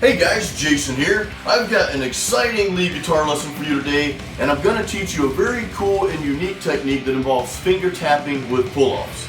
Hey guys, Jason here. I've got an exciting lead guitar lesson for you today, and I'm going to teach you a very cool and unique technique that involves finger tapping with pull-offs.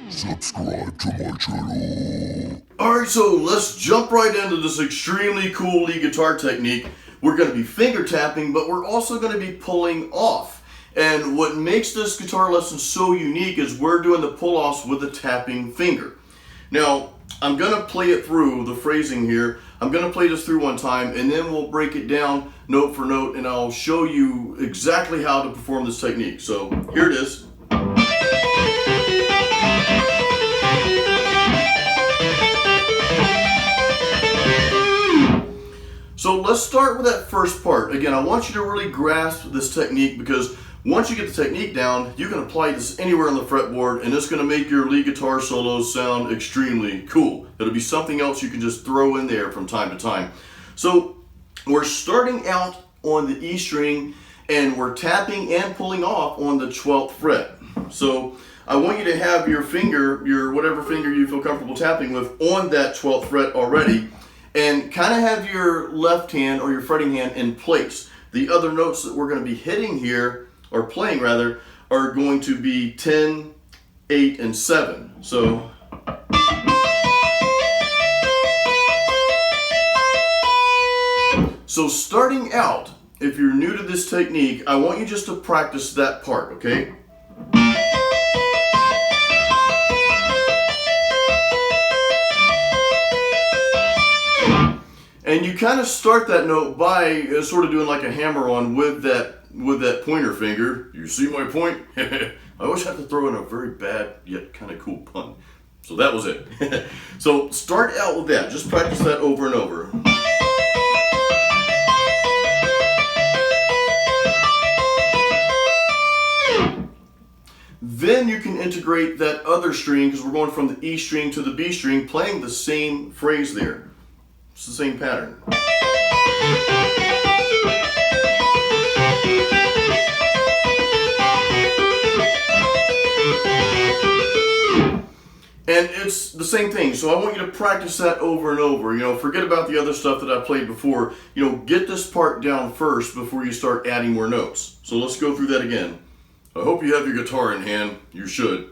Subscribe to my channel. Alright, so let's jump right into this extremely cool lead guitar technique. We're going to be finger tapping, but we're also going to be pulling off. And what makes this guitar lesson so unique is we're doing the pull-offs with a tapping finger. Now, I'm going to play it through, the phrasing here. I'm going to play this through one time, and then we'll break it down note for note, and I'll show you exactly how to perform this technique. So, here it is. So let's start with that first part. Again, I want you to really grasp this technique because once you get the technique down, you can apply this anywhere on the fretboard and it's going to make your lead guitar solos sound extremely cool. It'll be something else you can just throw in there from time to time. So we're starting out on the E string and we're tapping and pulling off on the 12th fret. So I want you to have your finger, your whatever finger you feel comfortable tapping with, on that 12th fret already. And kind of have your left hand or your fretting hand in place. The other notes that we're going to be hitting here, or playing rather, are going to be 10, 8, and 7. So starting out, if you're new to this technique, I want you just to practice that part, okay? And you kind of start that note by sort of doing like a hammer-on with that pointer finger. You see my point? I always have to throw in a very bad yet kind of cool pun. So that was it. So start out with that. Just practice that over and over. Then you can integrate that other string, because we're going from the E string to the B string, playing the same phrase there. It's the same pattern. And it's the same thing. So I want you to practice that over and over. You know, forget about the other stuff that I played before. You know, get this part down first before you start adding more notes. So let's go through that again. I hope you have your guitar in hand. You should.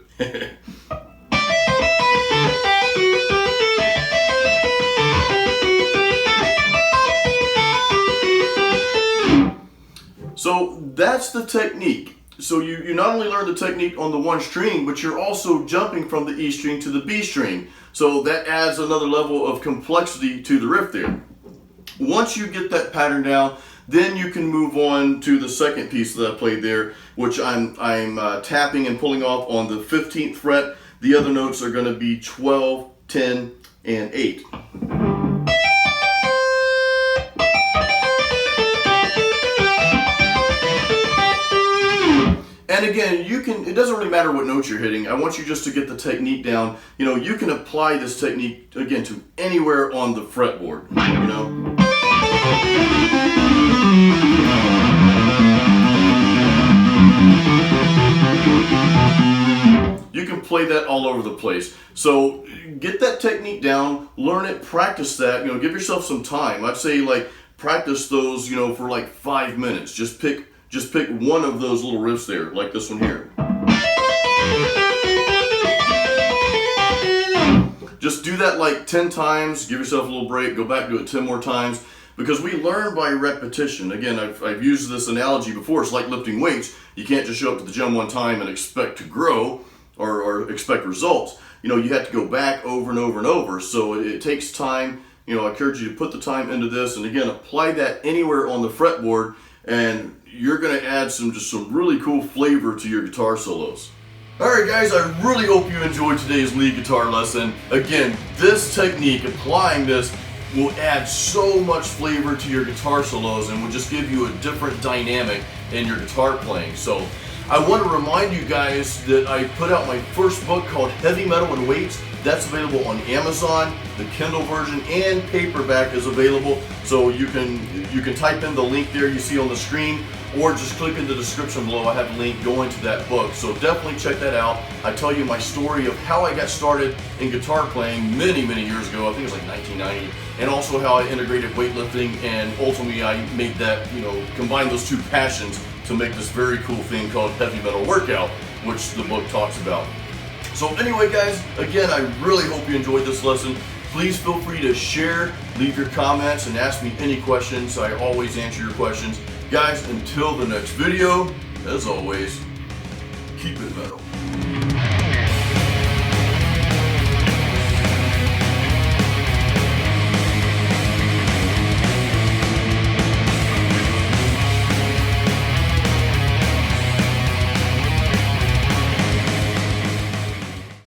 So that's the technique. So you not only learn the technique on the one string, but you're also jumping from the E string to the B string. So that adds another level of complexity to the riff there. Once you get that pattern down, then you can move on to the second piece that I played there, which I'm tapping and pulling off on the 15th fret. The other notes are going to be 12, 10, and 8. And again, it doesn't really matter what notes you're hitting. I want you just to get the technique down. You know, you can apply this technique, again, to anywhere on the fretboard, you know. You can play that all over the place. So get that technique down, learn it, practice that, you know, give yourself some time. I'd say like practice those, you know, for like 5 minutes. Just pick one of those little riffs there, like this one here. Just do that like 10 times, give yourself a little break, go back, do it 10 more times, because we learn by repetition. Again, I've used this analogy before. It's like lifting weights. You can't just show up to the gym one time and expect to grow or expect results. You know, you have to go back over and over and over. So it takes time. You know, I encourage you to put the time into this, and again, apply that anywhere on the fretboard, and you're going to add some really cool flavor to your guitar solos. Alright guys, I really hope you enjoyed today's lead guitar lesson. Again, this technique, applying this, will add so much flavor to your guitar solos and will just give you a different dynamic in your guitar playing. So I want to remind you guys that I put out my first book called Heavy Metal and Weights. That's available on Amazon. The Kindle version and paperback is available. So you can type in the link there you see on the screen, or just click in the description below. I have a link going to that book. So definitely check that out. I tell you my story of how I got started in guitar playing many, many years ago. I think it was like 1990. And also how I integrated weightlifting, and ultimately I made that, combine those two passions to make this very cool thing called Heavy Metal Workout, which the book talks about. So anyway guys, again, I really hope you enjoyed this lesson. Please feel free to share, leave your comments, and ask me any questions. I always answer your questions. Guys, until the next video, as always, keep it metal.